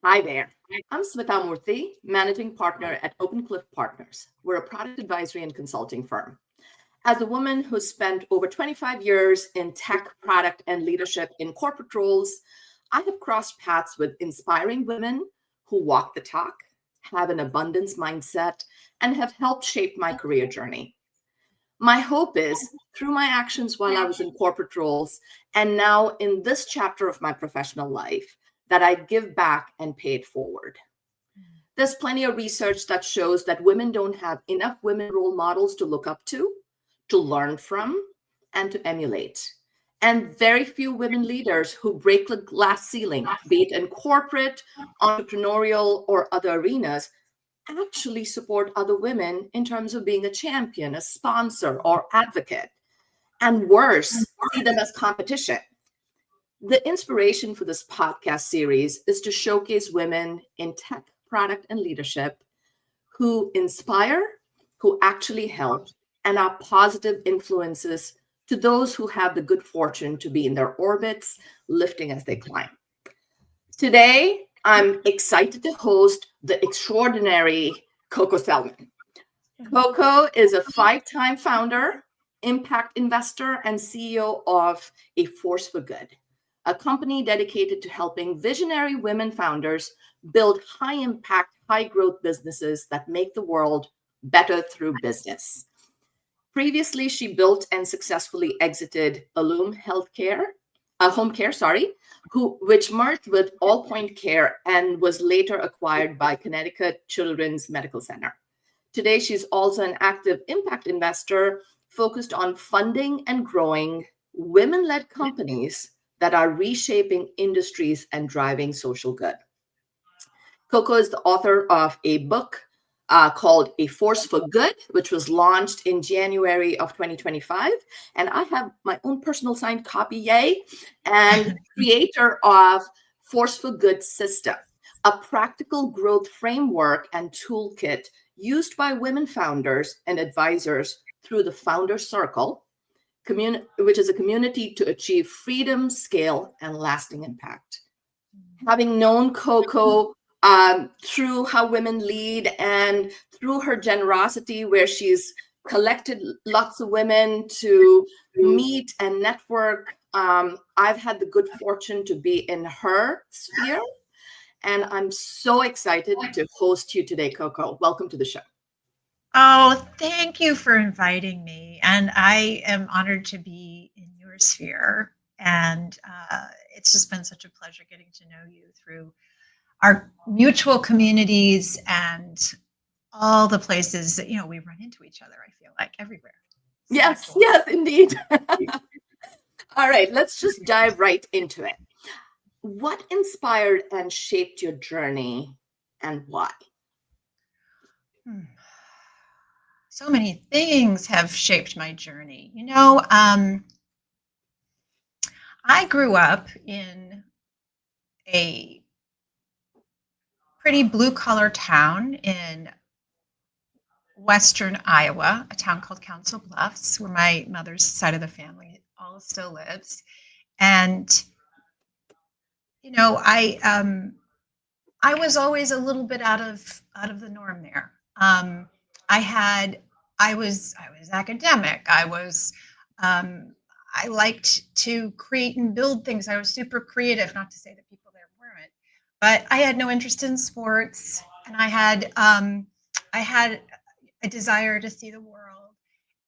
Hi there. I'm Smita Murthy, Managing Partner at Opencliff Partners. We're a product advisory and consulting firm. As a woman who spent over 25 years in tech, product, and leadership in corporate roles, I have crossed paths with inspiring women who walk the talk, have an abundance mindset, and have helped shape my career journey. My hope is through my actions while I was in corporate roles and now in this chapter of my professional life, that I give back and pay it forward. There's plenty of research that shows that women don't have enough women role models to look up to learn from, and to emulate. And very few women leaders who break the glass ceiling, be it in corporate, entrepreneurial, or other arenas, actually support other women in terms of being a champion, a sponsor, or advocate. And worse, see them as competition. The inspiration for this podcast series is to showcase women in tech, product, and leadership who inspire, who actually help, and are positive influences to those who have the good fortune to be in their orbits, lifting as they climb. Today, I'm excited to host the extraordinary Coco Sellman. Coco is a five-time founder, impact investor, and CEO of A Force for Good, a company dedicated to helping visionary women founders build high-impact, high-growth businesses that make the world better through business. Previously, she built and successfully exited Allum Healthcare, Home Care, which merged with All Point Care and was later acquired by Connecticut Children's Medical Center. Today, she's also an active impact investor focused on funding and growing women-led companies that are reshaping industries and driving social good. Coco is the author of a book called A Force for Good, which was launched in January of 2025. And I have my own personal signed copy, yay, and creator of Force for Good System, a practical growth framework and toolkit used by women founders and advisors through the Founder Circle, which is a community to achieve freedom, scale, and lasting impact. Having known Coco through how women lead and through her generosity, where she's collected lots of women to meet and network, I've had the good fortune to be in her sphere. And I'm so excited to host you today, Coco. Welcome to the show. Oh, thank you for inviting me. And I am honored to be in your sphere. And it's just been such a pleasure getting to know you through our mutual communities and all the places that, we run into each other, I feel like everywhere. So yes, cool. Yes, indeed. All right, let's just dive right into it. What inspired and shaped your journey and why? So many things have shaped my journey. I grew up in a pretty blue-collar town in western Iowa, a town called Council Bluffs, where my mother's side of the family all still lives. And, I was always a little bit out of the norm there. I was academic. I liked to create and build things. I was super creative, not to say that people there weren't, but I had no interest in sports, and I had a desire to see the world.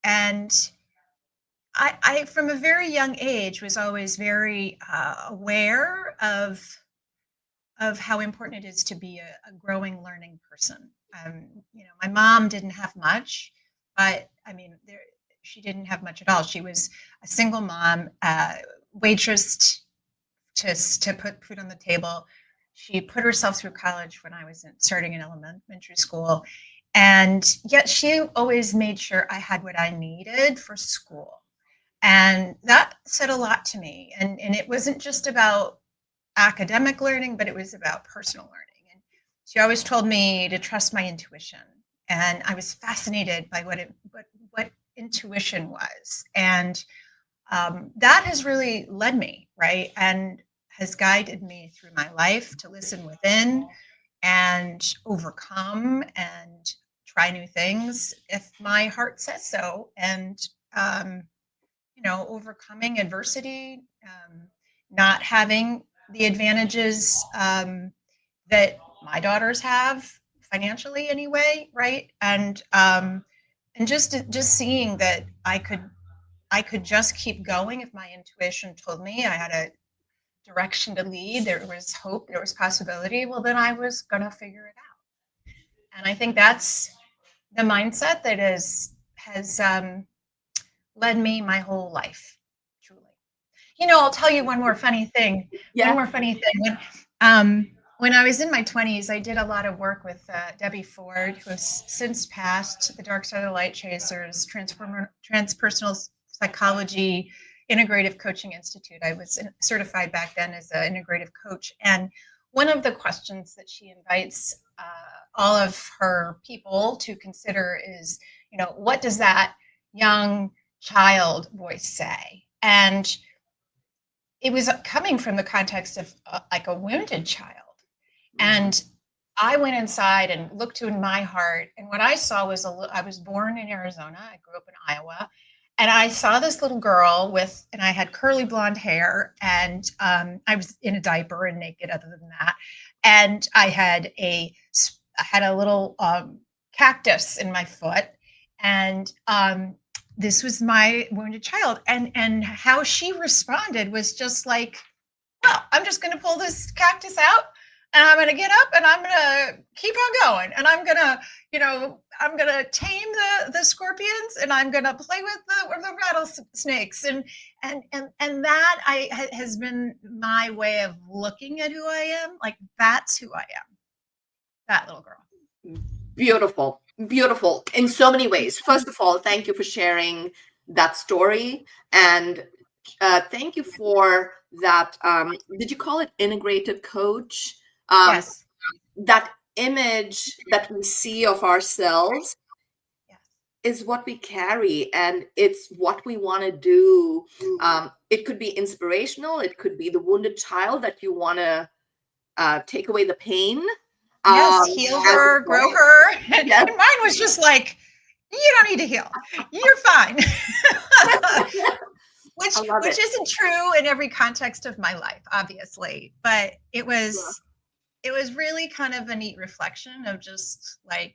And I from a very young age was always very aware of how important it is to be a growing, learning person. My mom didn't have much, but she didn't have much at all. She was a single mom, waitress to put food on the table. She put herself through college when I was starting in elementary school. And yet she always made sure I had what I needed for school. And that said a lot to me. And it wasn't just about academic learning, but it was about personal learning. And she always told me to trust my intuition. And I was fascinated by what intuition was. And that has really led me, right? And has guided me through my life to listen within and overcome and try new things if my heart says so. And, um, overcoming adversity, not having the advantages that my daughters have financially anyway, right? And just seeing that I could just keep going if my intuition told me I had a direction to lead, there was hope, there was possibility, well, then I was going to figure it out. And I think that's the mindset that has led me my whole life, truly. I'll tell you one more funny thing. One Yeah. more funny thing. When I was in my 20s, I did a lot of work with Debbie Ford, who has since passed, the Dark Side of the Light Chasers, Transpersonal Psychology Integrative Coaching Institute. I was certified back then as an integrative coach. And one of the questions that she invites all of her people to consider is, what does that young child voice say? And it was coming from the context of like a wounded child. And I went inside and looked in my heart, and what I saw was I was born in Arizona. I grew up in Iowa, and I saw this little girl and I had curly blonde hair, and I was in a diaper and naked. Other than that, and I had a little cactus in my foot, and this was my wounded child, and how she responded was just like, well, I'm just going to pull this cactus out and I'm going to get up and I'm going to keep on going. And I'm going to tame the scorpions and I'm going to play with the rattlesnakes. And that has been my way of looking at who I am. Like, that's who I am. That little girl. Beautiful. Beautiful in so many ways. First of all, thank you for sharing that story. And thank you for that. Did you call it integrative coach? Yes. That image that we see of ourselves Yes. is what we carry, and it's what we want to do. It could be inspirational. It could be the wounded child that you want to take away the pain. Yes, heal As her, grow her. And yes. mine was just like, you don't need to heal. You're fine. I love which it. isn't true in every context of my life, obviously. But it was really kind of a neat reflection of just like,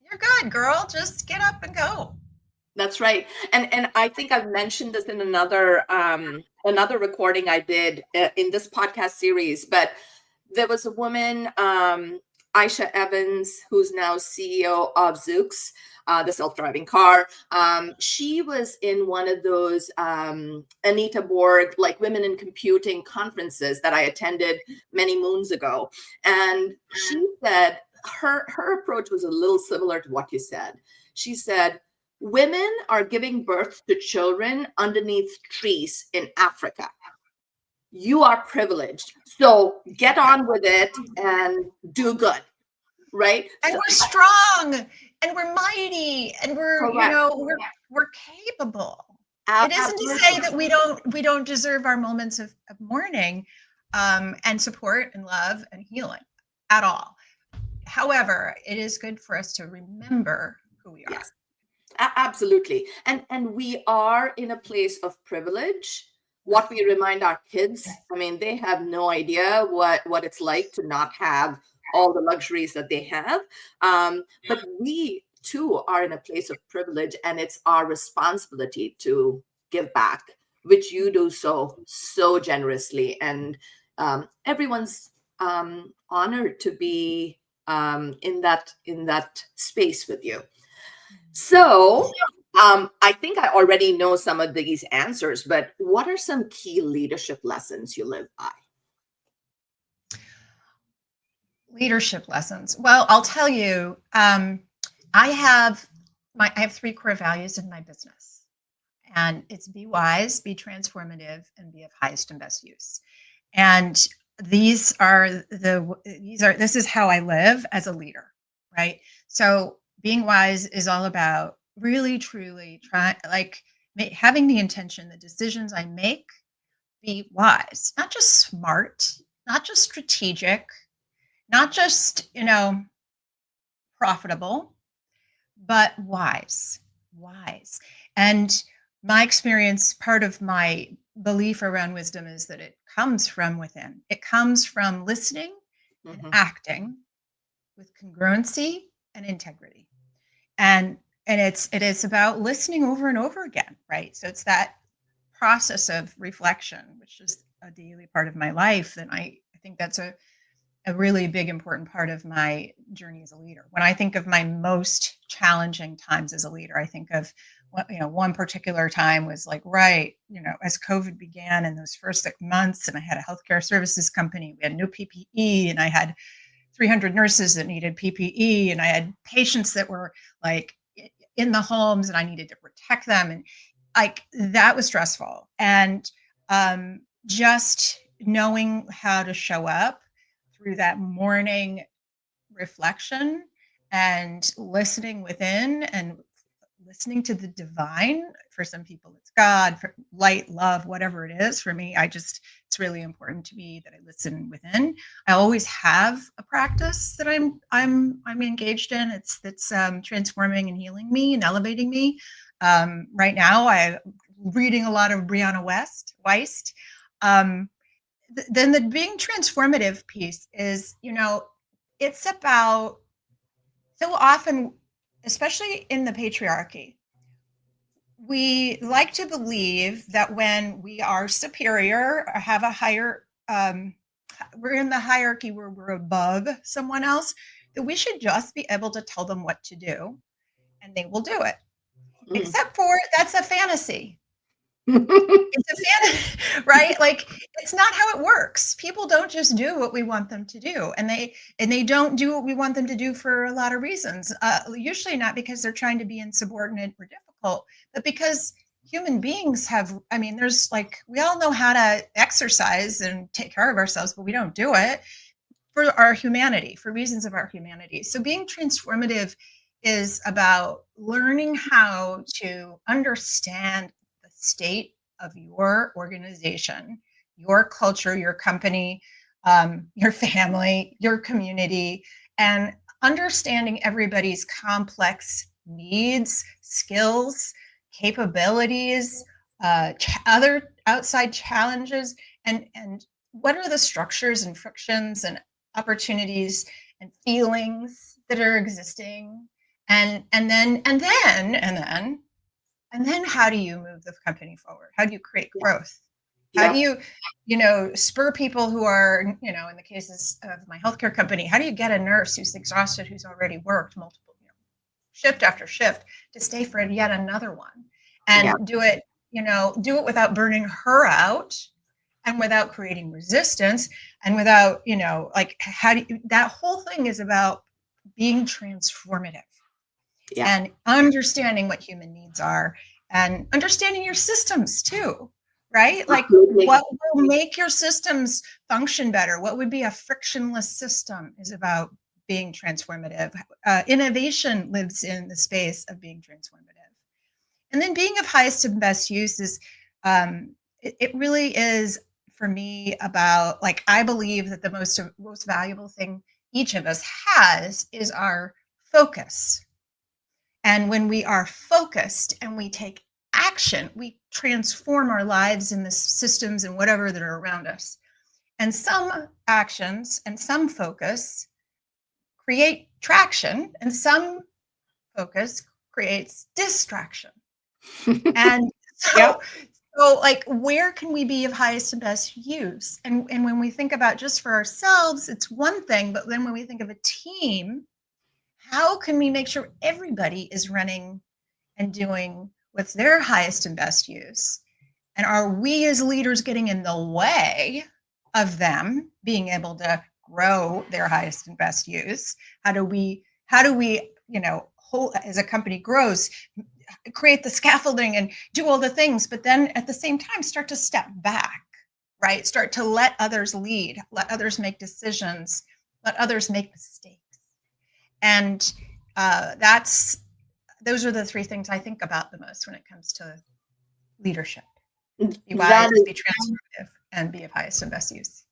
you're good, girl. Just get up and go. That's right. And I think I've mentioned this in another recording I did in this podcast series, but there was a woman, Aisha Evans, who's now CEO of Zoox, the self-driving car. She was in one of those Anita Borg, like Women in Computing conferences that I attended many moons ago. And she said her approach was a little similar to what you said. She said, women are giving birth to children underneath trees in Africa. You are privileged. So get on with it and do good. Right? And So, we're strong and we're mighty and correct. we're capable. It isn't to say that we don't deserve our moments of mourning and support and love and healing at all. However, it is good for us to remember who we are. Yes, absolutely. And we are in a place of privilege. What we remind our kids, I mean, they have no idea what it's like to not have all the luxuries that they have. But we too are in a place of privilege, and it's our responsibility to give back, which you do so generously. And everyone's honored to be in that space with you. So I think I already know some of these answers, but what are some key leadership lessons you live by? Leadership lessons. Well, I'll tell you, I have 3 core values in my business, and it's be wise, be transformative, and be of highest and best use. And this is how I live as a leader, right? So being wise is all about really truly having the intention the decisions I make be wise, not just smart, not just strategic, not just, profitable, but wise, wise. And my experience, part of my belief around wisdom is that it comes from within. It comes from listening and Mhm. acting with congruency and integrity. And it is about listening over and over again, right? So it's that process of reflection, which is a daily part of my life. And I think that's a really big important part of my journey as a leader. When I think of my most challenging times as a leader, I think of one particular time was like right, as COVID began in those first 6 months, and I had a healthcare services company. We had no PPE, and I had 300 nurses that needed PPE, and I had patients that were like in the homes, and I needed to protect them, and like that was stressful. And just knowing how to show up through that morning reflection and listening within and listening to the divine. For some people it's God, for light, love, whatever it is. For me, it's really important to me that I listen within. I always have a practice that I'm engaged in. It's transforming and healing me and elevating me. Right now I'm reading a lot of Brianna Weist. um, then the being transformative piece is, it's about, so often, especially in the patriarchy, we like to believe that when we are superior or have a higher, we're in the hierarchy where we're above someone else, that we should just be able to tell them what to do and they will do it. Mm. Except for that's a fantasy. It's a fan right? Like, it's not how it works. People don't just do what we want them to do, and they don't do what we want them to do for a lot of reasons. Usually not because they're trying to be insubordinate or difficult, but because human beings have, I mean, there's like, we all know how to exercise and take care of ourselves, but we don't do it for our humanity, for reasons of our humanity. So being transformative is about learning how to understand the state of your organization, your culture, your company, your family, your community, and understanding everybody's complex needs, skills, capabilities, other outside challenges, and what are the structures and frictions and opportunities and feelings that are existing, and then how do you move the company forward? How do you create Yeah. growth? How do Yep. you, spur people who are, in the cases of my healthcare company, how do you get a nurse who's exhausted, who's already worked multiple, shift after shift, to stay for yet another one, Yeah. and do it without burning her out, and without creating resistance, and without, like, how do you, that whole thing is about being transformative Yeah. and understanding what human needs are, and understanding your systems too, right? Like, Absolutely. what will make your systems function better? What would be a frictionless system is about being transformative. Innovation lives in the space of being transformative. And then being of highest and best use is, it really is, for me, about, like, I believe that the most valuable thing each of us has is our focus. And when we are focused and we take action, we transform our lives in the systems and whatever that are around us. And some actions and some focus create traction, and some focus creates distraction. And Yep. so, like, where can we be of highest and best use? And when we think about just for ourselves, it's one thing, but then when we think of a team, how can we make sure everybody is running and doing what's their highest and best use? And are we as leaders getting in the way of them being able to grow their highest and best use? How do we, whole, as a company grows, create the scaffolding and do all the things, but then at the same time start to step back, right? Start to let others lead, let others make decisions, let others make mistakes. And that's those are the three things I think about the most when it comes to leadership. Be wise, That is, be transformative, and be of highest and best use.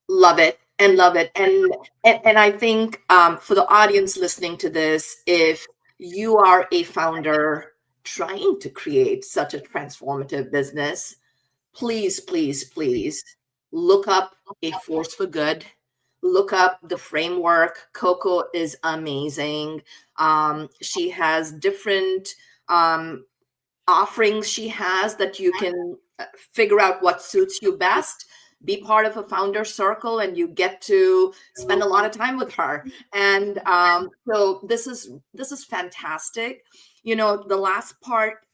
love it and love it. And I think for the audience listening to this, if you are a founder trying to create such a transformative business, please, please, please look up A Force for Good. Look up the framework. Coco is amazing. She has different um, offerings she has that you can figure out what suits you best. Be part of a founder circle, and you get to spend a lot of time with her. And so this is fantastic. You know, the last part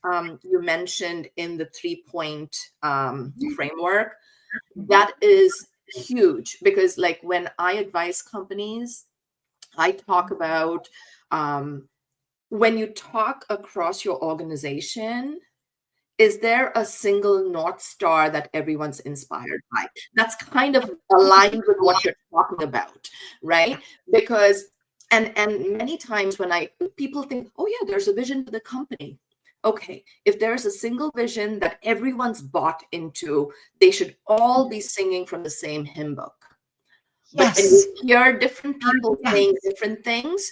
you mentioned in the 3 point framework, that is huge, because like when I advise companies, I talk about when you talk across your organization, is there a single North Star that everyone's inspired by? That's kind of aligned with what you're talking about, right? Because and many times when I people think, oh yeah, there's a vision for the company. Okay, if there's a single vision that everyone's bought into, they should all be singing from the same hymn book. But when Yes. you hear different people Yes. saying different things,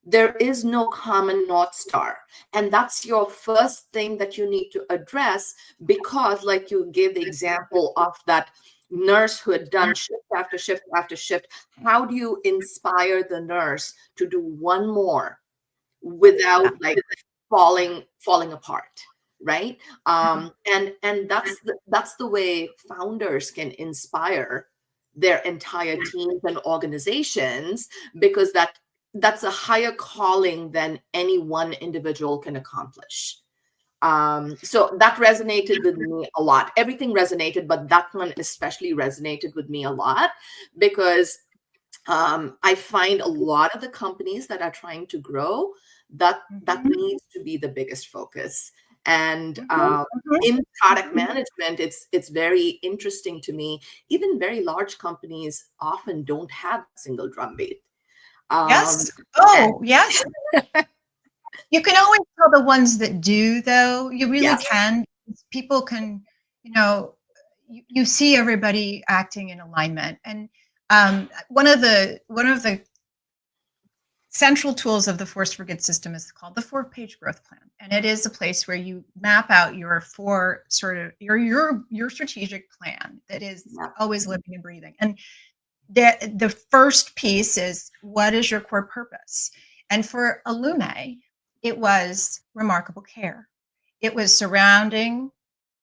there is no common North Star. And that's your first thing that you need to address, because, like you gave the example of that nurse who had done shift after shift after shift, how do you inspire the nurse to do one more without like falling apart? Right. And that's the way founders can inspire their entire teams and organizations, because that's a higher calling than any one individual can accomplish. So that resonated with me a lot. Everything resonated, but that one especially resonated with me a lot, because I find a lot of the companies that are trying to grow, that needs to be the biggest focus. And in product management, it's very interesting to me. Even very large companies often don't have a single drumbeat. Yes. And Oh, yes. You can always tell the ones that do, though. You really yes, can. People can, you know, you see everybody acting in alignment. And one of the central tools of the Force for Good system is called the 4-page growth plan, and it is a place where you map out your four sort of your strategic plan that is yeah, always living and breathing. And the first piece is, what is your core purpose? And for Illume, it was remarkable care. It was surrounding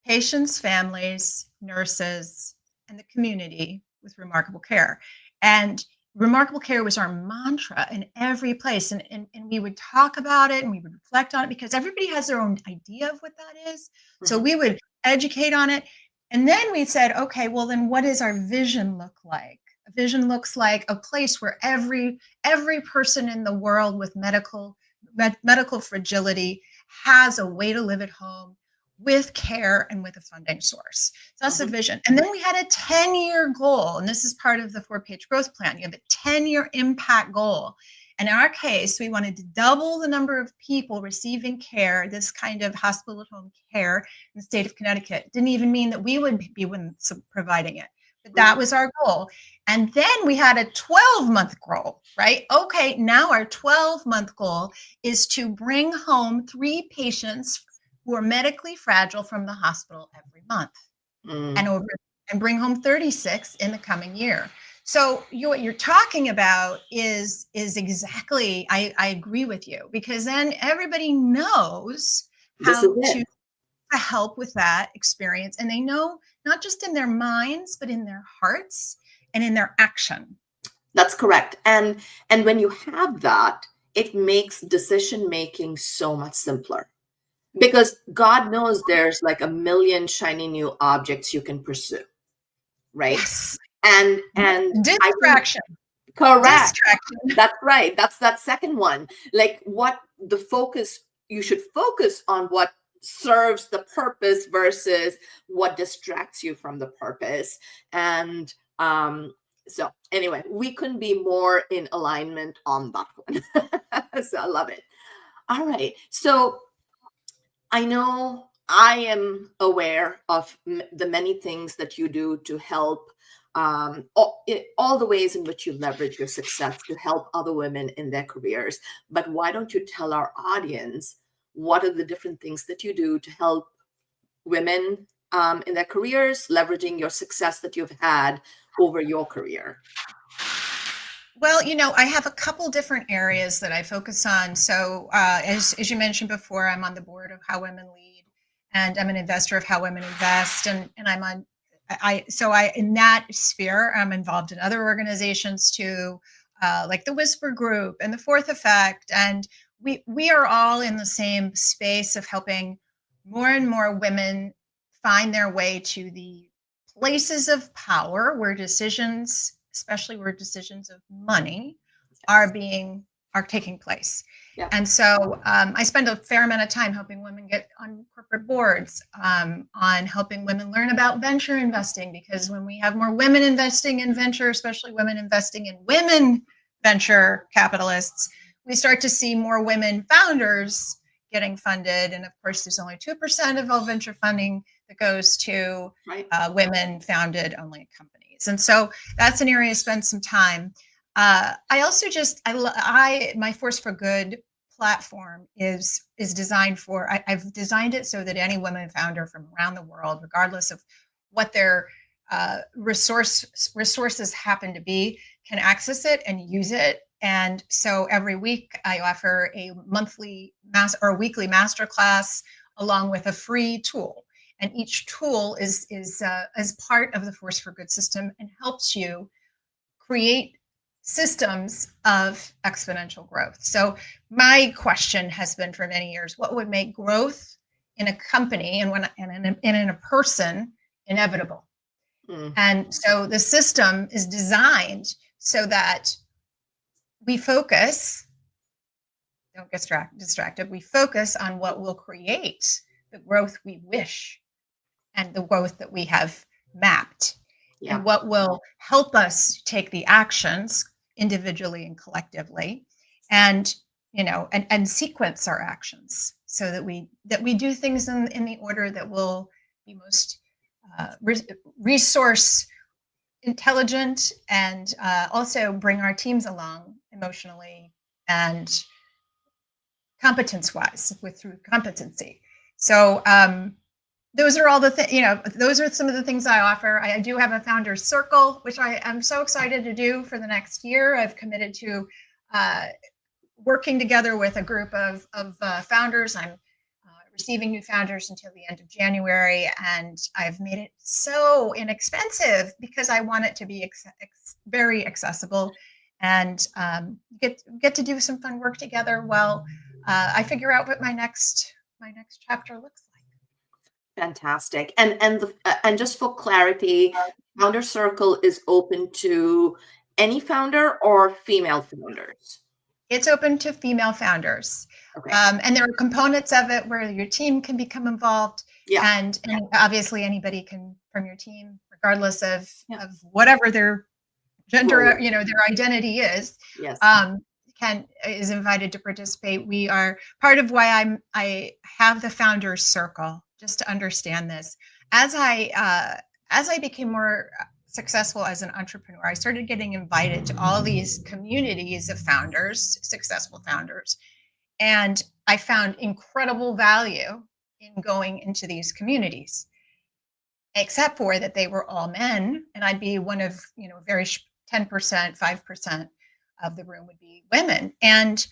patients, families, nurses, and the community with remarkable care. And remarkable care was our mantra in every place. And we would talk about it and we would reflect on it, because everybody has their own idea of what that is. So mhm, we would educate on it. And then we said, okay, well, then what does our vision look like? A vision looks like a place where every person in the world with medical fragility has a way to live at home with care and with a funding source. So that's the mhm, vision. And then we had a 10-year goal. And this is part of the 4-page growth plan. You have a 10-year impact goal. And in our case, we wanted to double the number of people receiving care, this kind of hospital at home care in the state of Connecticut. Didn't even mean that we would be providing it, but that mhm. was our goal. And then we had a 12-month goal, right? Okay, now our 12-month goal is to bring home 3 patients who are medically fragile from the hospital every month, and Mm. over and bring home 36 in the coming year. So what you're talking about is exactly, I agree with you, because then everybody knows This is how it. to help with that experience, and they know not just in their minds but in their hearts and in their action. That's correct. And when you have that, it makes decision making so much simpler, because God knows there's like a million shiny new objects you can pursue, right? Yes. And I think Distraction. correct. Distraction. That's right. That's that second one. Like what the focus, you should focus on what serves the purpose versus what distracts you from the purpose. And so anyway, we couldn't be more in alignment on that one. So I love it. All right. So I know I am aware of the many things that you do to help, all the ways in which you leverage your success to help other women in their careers. But why don't you tell our audience what are the different things that you do to help women in their careers, leveraging your success that you've had over your career? Well, I have a couple different areas that I focus on. So, as you mentioned before, I'm on the board of How Women Lead, and I'm an investor of How Women Invest, and I'm on. I in that sphere, I'm involved in other organizations too, like the Whisper Group and the Fourth Effect, and we are all in the same space of helping more and more women find their way to the places of power where decisions, especially where decisions of money, are Yes. being are taking place. Yeah. And so I spend a fair amount of time helping women get on corporate boards, on helping women learn about venture investing, because when we have more women investing in venture, especially women investing in women venture capitalists, we start to see more women founders getting funded. And of course, there's only 2% of all venture funding that goes to Right. women founded only companies. And so that's an area I spend some time. I also my Force for Good platform is designed for. I've designed it so that any women founder from around the world, regardless of what their resources happen to be, can access it and use it. And so every week I offer a monthly or weekly masterclass along with a free tool. And each tool is as part of the Force for Good system and helps you create systems of exponential growth. So my question has been for many years, what would make growth in a company and in a person inevitable? Mm. And so the system is designed so that we focus, don't get distracted, we focus on what will create the growth we wish and the growth that we have mapped, Yeah. and what will help us take the actions individually and collectively, and and sequence our actions so that we do things in the order that will be most resource intelligent, and also bring our teams along emotionally and competence wise with through competency. So those are all those are some of the things I offer. I do have a founders circle, which I am so excited to do for the next year. I've committed to uh, working together with a group of founders. I'm receiving new founders until the end of January, and I've made it so inexpensive because I want it to be very accessible, and get to do some fun work together while I figure out what my next chapter looks like. Fantastic. And just for clarity, Founder Circle is open to any founder or female founders. It's open to female founders. Okay. And there are components of it where your team can become involved. Yeah. And obviously anybody can from your team, regardless Yeah. of whatever their gender, Role. their identity Yes. is invited to participate. We are part of why I have the founders circle, just to understand this. As I became more successful as an entrepreneur, I started getting invited to all these communities of founders, successful founders, and I found incredible value in going into these communities, except for that they were all men, and I'd be one of, very 10%, 5% of the room would be women. And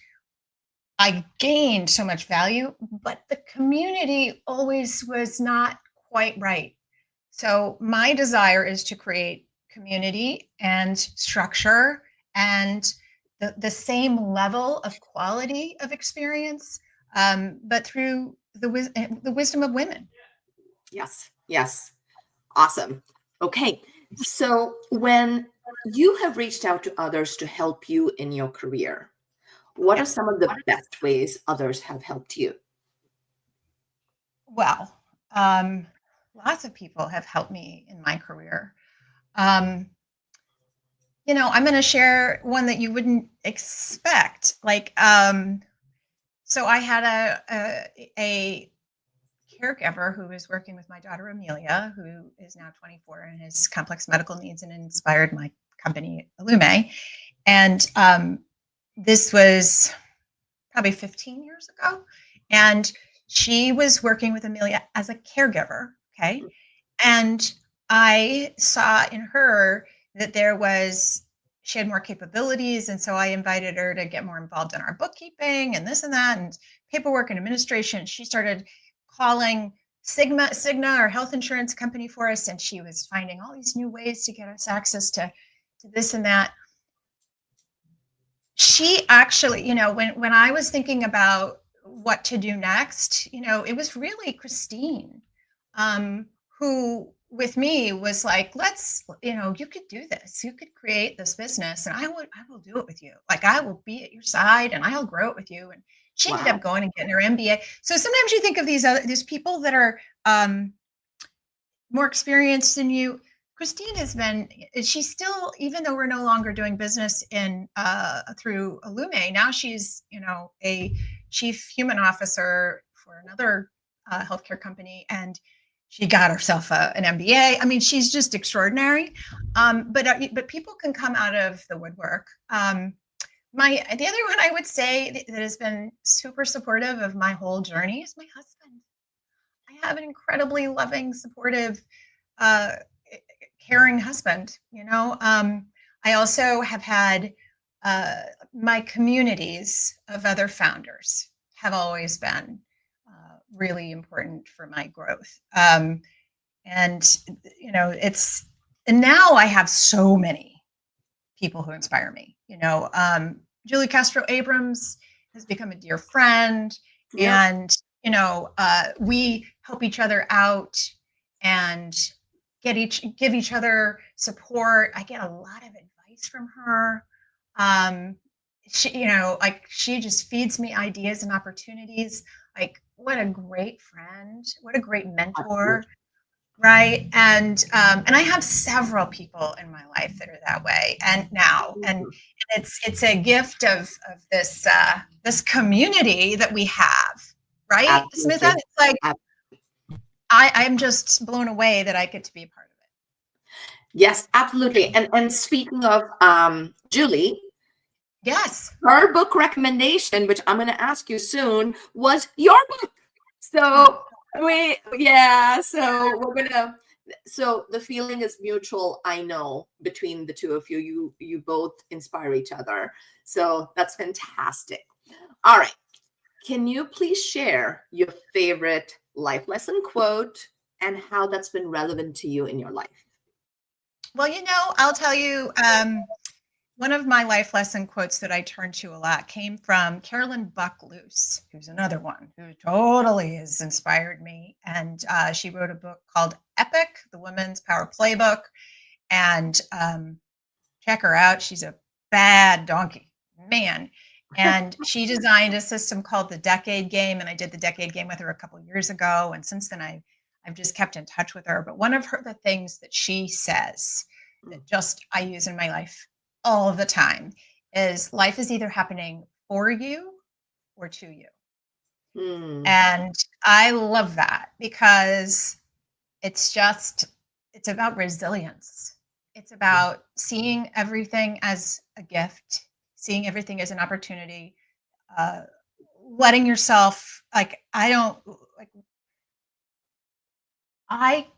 I gained so much value, but the community always was not quite right. So my desire is to create community and structure and the same level of quality of experience, but through the wisdom of women. Yes. Yes. Awesome. Okay. So when you have reached out to others to help you in your career, what are Yeah. some of the best ways others have helped you? Well, um, lots of people have helped me in my career. Um, I'm going to share one that you wouldn't expect. So I had a caregiver who was working with my daughter Amelia, who is now 24 and has complex medical needs, and inspired my company Illume. And this was probably 15 years ago. And she was working with Amelia as a caregiver. Okay. And I saw in her that she had more capabilities. And so I invited her to get more involved in our bookkeeping and this and that and paperwork and administration. She started calling Cigna, our health insurance company, for us. And she was finding all these new ways to get us access to this and that. She actually, when I was thinking about what to do next, it was really Christine, who with me was like, let's, you could do this. You could create this business and I will do it with you. Like I will be at your side and I'll grow it with you. And she ended up going and getting her MBA. So sometimes you think of these people that are more experienced than you. Christine she's still, even though we're no longer doing business through Illume, now she's, a chief human officer for another healthcare company. And she got herself an MBA. I mean, she's just extraordinary. But people can come out of the woodwork. The other one I would say that has been super supportive of my whole journey is my husband. I have an incredibly loving, supportive, caring husband. I also have had my communities of other founders have always been really important for my growth. And now I have so many people who inspire me. Julie Castro Abrams has become a dear friend, and we help each other out and give each other support. I get a lot of advice from her. She just feeds me ideas and opportunities. Like, what a great friend, what a great mentor. Right. And I have several people in my life that are that way. And it's a gift of this community that we have. Right. Absolutely. Samantha, it's like, I'm just blown away that I get to be a part of it. Yes, absolutely. And speaking of Julie, yes, her book recommendation, which I'm going to ask you soon, was your book. So so the feeling is mutual, I know, between the two of you. You both inspire each other. So that's fantastic. All right. Can you please share your favorite life lesson quote and how that's been relevant to you in your life? Well, I'll tell you, one of my life lesson quotes that I turn to a lot came from Carolyn Buck-Luce, who's another one who totally has inspired me. And she wrote a book called Epic, the Women's Power Playbook. And check her out. She's a bad donkey, man. And she designed a system called the Decade Game. And I did the Decade Game with her a couple of years ago. And since then, I've just kept in touch with her. But one of the things that she says that just I use in my life all the time is life is either happening for you or to you. And I love that because it's about resilience. It's about seeing everything as a gift, seeing everything as an opportunity, letting yourself, I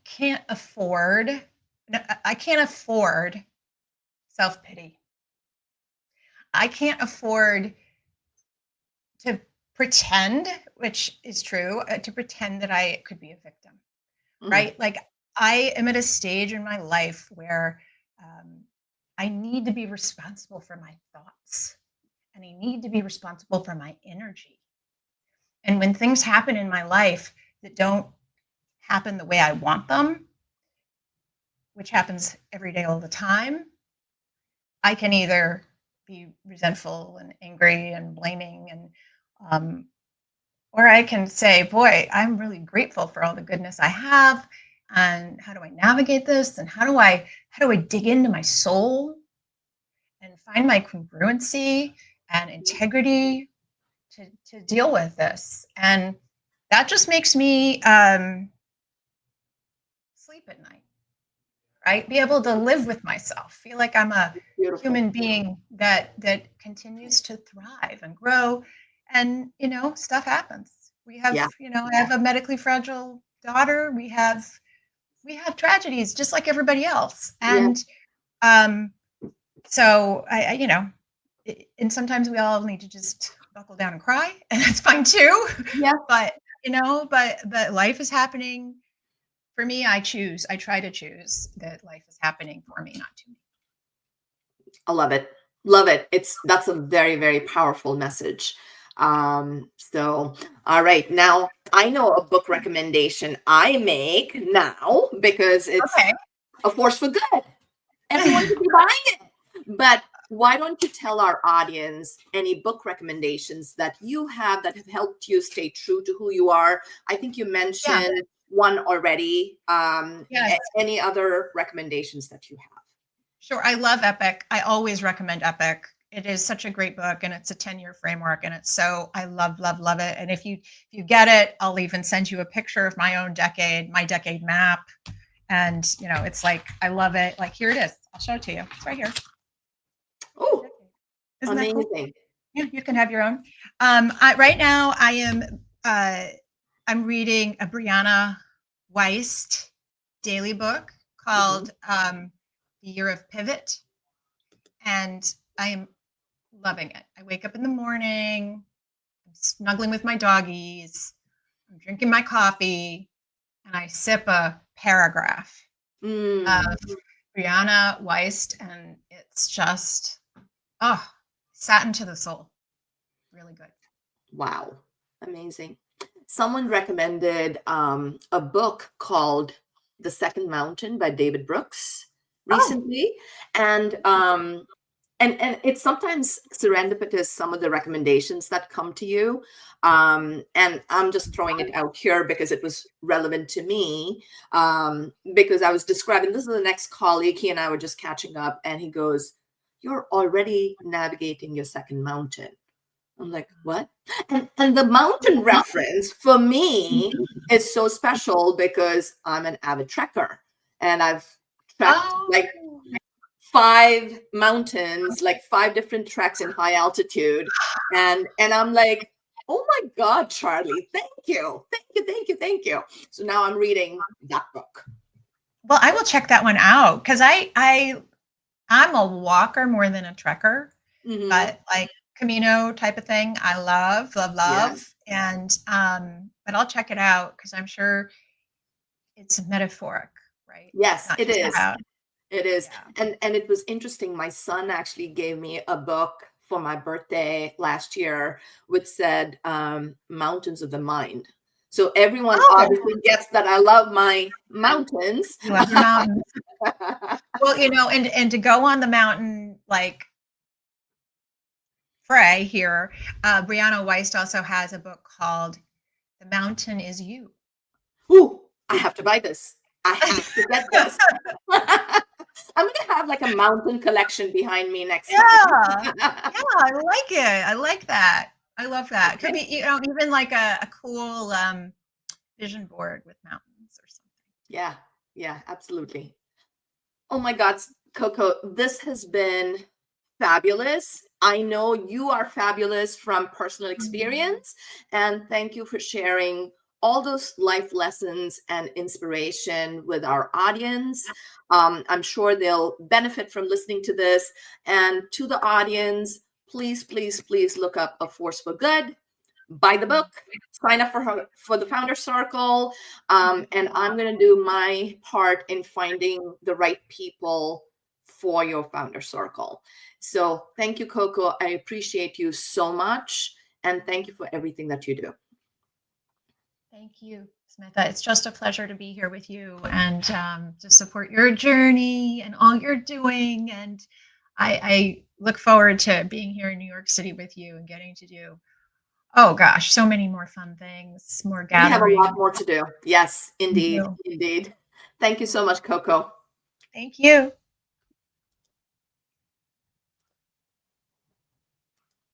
can't afford self-pity. I can't afford to pretend, which is true, to pretend that I could be a victim, right? Like I am at a stage in my life where I need to be responsible for my thoughts and I need to be responsible for my energy. And when things happen in my life that don't happen the way I want them, which happens every day all the time, I can either be resentful and angry and blaming and or I can say, boy, I'm really grateful for all the goodness I have. And how do I navigate this? And how do I dig into my soul and find my congruency and integrity to deal with this? And that just makes me sleep at night, right? Be able to live with myself, feel like I'm a Beautiful. human being that continues to thrive and grow. And stuff happens. We have, Yeah. I have a medically fragile daughter. We have tragedies just like everybody else. Yeah. And um, so and sometimes we all need to just buckle down and cry, and that's fine too. Yeah. But but life is happening for me. I try to choose that life is happening for me, not to me. I love it. Love it. That's a very, very powerful message. So all right. Now I know a book recommendation I make now because it's Okay. a force for good. Everyone should be buying it. But why don't you tell our audience any book recommendations that you have that have helped you stay true to who you are? I think you Yeah. mentioned one already. Yes. Any other recommendations that you have? Sure. I love Epic. I always recommend Epic. It is such a great book, and it's a 10-year framework, and it's so I love it. And if you get it, I'll even send you a picture of my own decade, my decade map. And it's like I love it. Like, here it is. I'll show it to you. It's right here. Oh, Isn't that cool? amazing. Yeah, you can have your own. Right now, uh, I'm reading a Brianna Weist daily book Mhm. called "The Year of Pivot," and I am loving it. I wake up in the morning, I'm snuggling with my doggies, I'm drinking my coffee, and I sip a paragraph of Mm, Brianna Weist, and it's just oh, satin to the soul. Really good. wow. Amazing. Someone recommended a book called The Second Mountain by David Brooks Oh, recently. And and it's sometimes serendipitous, some of the recommendations that come to you. And I'm just throwing it out here because it was relevant to me. Because I was describing, this is the next colleague, he and I were just catching up, and he goes, "You're already navigating your second mountain." I'm like, what? And the mountain reference for me is so special because I'm an avid trekker, and I've trekked like oh. 5 mountains, like 5 different treks in high altitude. And I'm like, oh my God, Charlie, thank you. Thank you, thank you, thank you. So now I'm reading that book. Well, I will check that one out because I'm a walker more than a trekker, Hmm. but like Camino type of thing, I love, love, Yeah. love. And but I'll check it out because I'm sure it's metaphoric, right? It's Yes, not it just is. about It is. yeah. And it was interesting. My son actually gave me a book for my birthday last year, which said Mountains of the Mind. So everyone Oh, obviously gets that I love my mountains. you love your mountains. Well, and to go on the mountain like Frey here, Brianna Weist also has a book called "The Mountain Is You." Ooh, I have to buy this. I have to get this. I'm gonna have like a mountain collection behind me next Yeah. time. Yeah, I like it. I like that. I love that. Could be, even like a cool vision board with mountains or something. Yeah, yeah, absolutely. Oh my God, Coco, this has been fabulous. I know you are fabulous from personal Mhm. experience. And thank you for sharing all those life lessons and inspiration with our audience. I'm sure they'll benefit from listening to this. And to the audience, please, please, please look up A Force for Good, buy the book, sign up for the founder circle, and I'm going to do my part in finding the right people for your founder circle. So thank you, Coco. I appreciate you so much, and thank you for everything that you do. Thank you, Samantha. It's just a pleasure to be here with you and to support your journey and all you're doing. And I look forward to being here in New York City with you and getting to do, oh gosh, so many more fun things, more We have a lot gatherings. more to do. Yes, Thank indeed, you. indeed. Thank you so much, Coco. Thank you.